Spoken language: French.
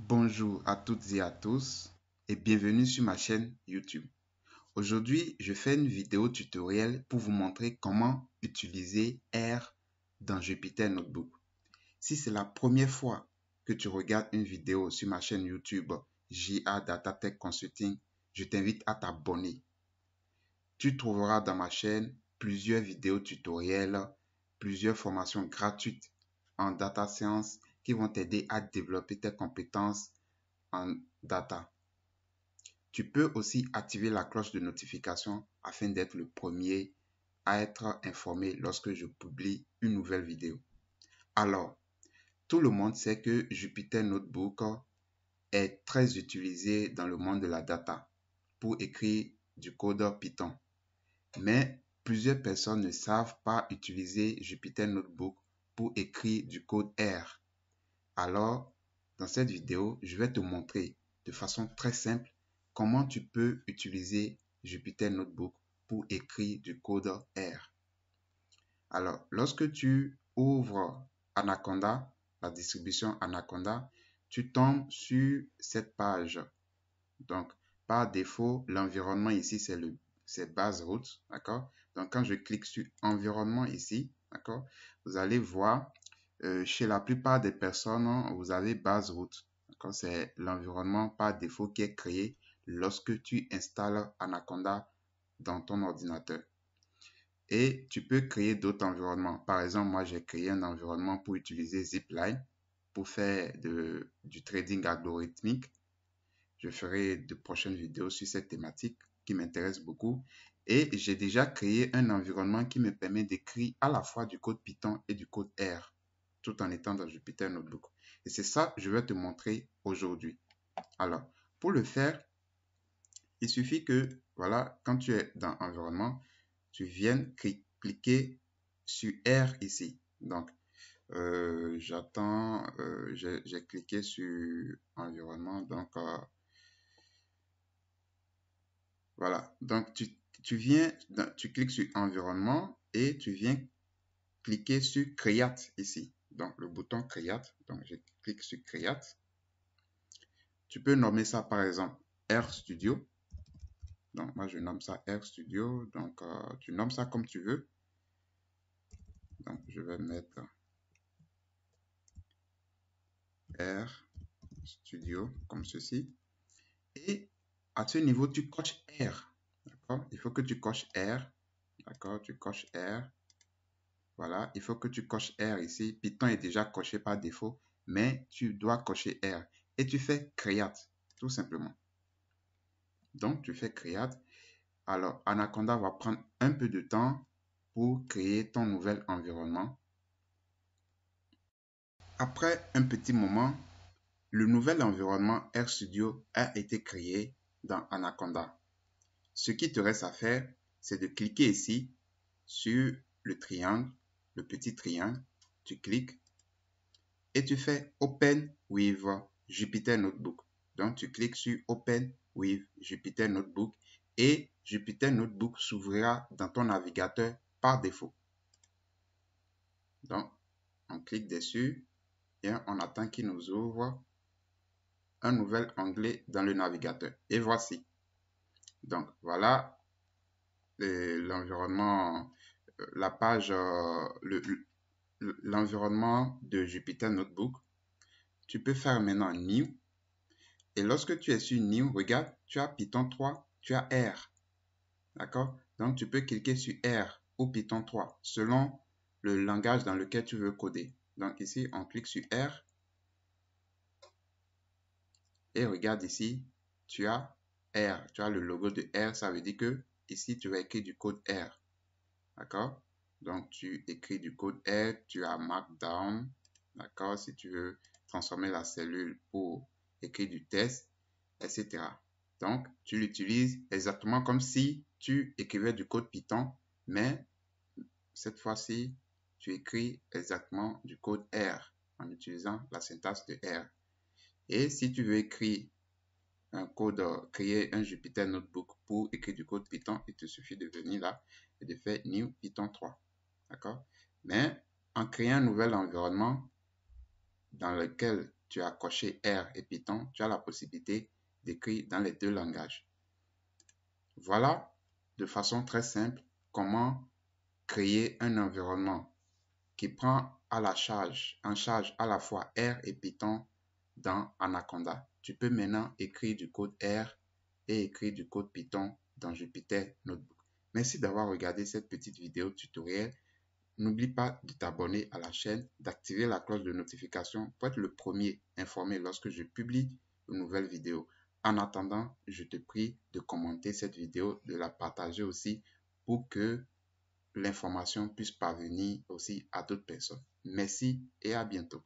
Bonjour à toutes et à tous et bienvenue sur ma chaîne YouTube. Aujourd'hui, je fais une vidéo tutoriel pour vous montrer comment utiliser R dans Jupyter Notebook. Si c'est la première fois que tu regardes une vidéo sur ma chaîne YouTube JA Data Tech Consulting, je t'invite à t'abonner. Tu trouveras dans ma chaîne plusieurs vidéos tutoriels, plusieurs formations gratuites en data science qui vont t'aider à développer tes compétences en data. Tu peux aussi activer la cloche de notification afin d'être le premier à être informé lorsque je publie une nouvelle vidéo. Alors, tout le monde sait que Jupyter Notebook est très utilisé dans le monde de la data pour écrire du code Python. Mais plusieurs personnes ne savent pas utiliser Jupyter Notebook pour écrire du code R. Alors, dans cette vidéo, je vais te montrer de façon très simple comment tu peux utiliser Jupyter Notebook pour écrire du code R. Alors, lorsque tu ouvres Anaconda, la distribution Anaconda, tu tombes sur cette page. Donc, par défaut, l'environnement ici, c'est base route, d'accord? Donc, quand je clique sur environnement ici, d'accord, vous allez voir, chez la plupart des personnes, vous avez base route. C'est l'environnement par défaut qui est créé lorsque tu installes Anaconda dans ton ordinateur. Et tu peux créer d'autres environnements. Par exemple, moi, j'ai créé un environnement pour utiliser Zipline pour faire du trading algorithmique. Je ferai de prochaines vidéos sur cette thématique qui m'intéresse beaucoup. Et j'ai déjà créé un environnement qui me permet d'écrire à la fois du code Python et du code R, tout en étant dans Jupyter Notebook. Et c'est ça que je vais te montrer aujourd'hui. Alors, pour le faire, il suffit que, voilà, quand tu es dans Environnement, tu viennes cliquer sur R ici. Donc, j'attends, j'ai cliqué sur Environnement, donc voilà, donc tu viens, tu cliques sur environnement et tu viens cliquer sur Create ici. Donc le bouton Create, donc je clique sur Create. Tu peux nommer ça par exemple RStudio. Donc moi je nomme ça RStudio. Donc tu nommes ça comme tu veux. Donc je vais mettre RStudio comme ceci. Et à ce niveau tu coches R. D'accord? Il faut que tu coches R. D'accord? Tu coches R. Voilà, il faut que tu coches R ici. Python est déjà coché par défaut, mais tu dois cocher R. Et tu fais Create, tout simplement. Donc, tu fais Create. Alors, Anaconda va prendre un peu de temps pour créer ton nouvel environnement. Après un petit moment, le nouvel environnement RStudio a été créé dans Anaconda. Ce qui te reste à faire, c'est de cliquer ici sur le triangle, le petit triangle. Tu cliques et tu fais Open with Jupyter Notebook. Donc, tu cliques sur Open with Jupyter Notebook et Jupyter Notebook s'ouvrira dans ton navigateur par défaut. Donc, on clique dessus et on attend qu'il nous ouvre un nouvel onglet dans le navigateur. Et voici. Donc, voilà l'environnement, la page, l'environnement de Jupyter Notebook. Tu peux faire maintenant New. Et lorsque tu es sur New, regarde, tu as Python 3, tu as R. D'accord? Donc, tu peux cliquer sur R ou Python 3 selon le langage dans lequel tu veux coder. Donc, ici, on clique sur R. Et regarde ici, tu as R. Tu as le logo de R. Ça veut dire que ici, tu vas écrire du code R. D'accord? Donc, tu écris du code R. Tu as Markdown. D'accord? Si tu veux transformer la cellule pour écrire du test, etc. Donc, tu l'utilises exactement comme si tu écrivais du code Python, mais cette fois-ci, tu écris exactement du code R en utilisant la syntaxe de R. Et si tu veux écrire un code, créer un Jupyter Notebook pour écrire du code Python, il te suffit de venir là et de faire New Python 3. D'accord? Mais en créant un nouvel environnement dans lequel tu as coché R et Python, tu as la possibilité d'écrire dans les deux langages. Voilà de façon très simple comment créer un environnement qui prend en charge à la fois R et Python dans Anaconda. Tu peux maintenant écrire du code R et écrire du code Python dans Jupyter Notebook. Merci d'avoir regardé cette petite vidéo tutoriel. N'oublie pas de t'abonner à la chaîne, d'activer la cloche de notification pour être le premier informé lorsque je publie une nouvelle vidéo. En attendant, je te prie de commenter cette vidéo, de la partager aussi pour que l'information puisse parvenir aussi à d'autres personnes. Merci et à bientôt.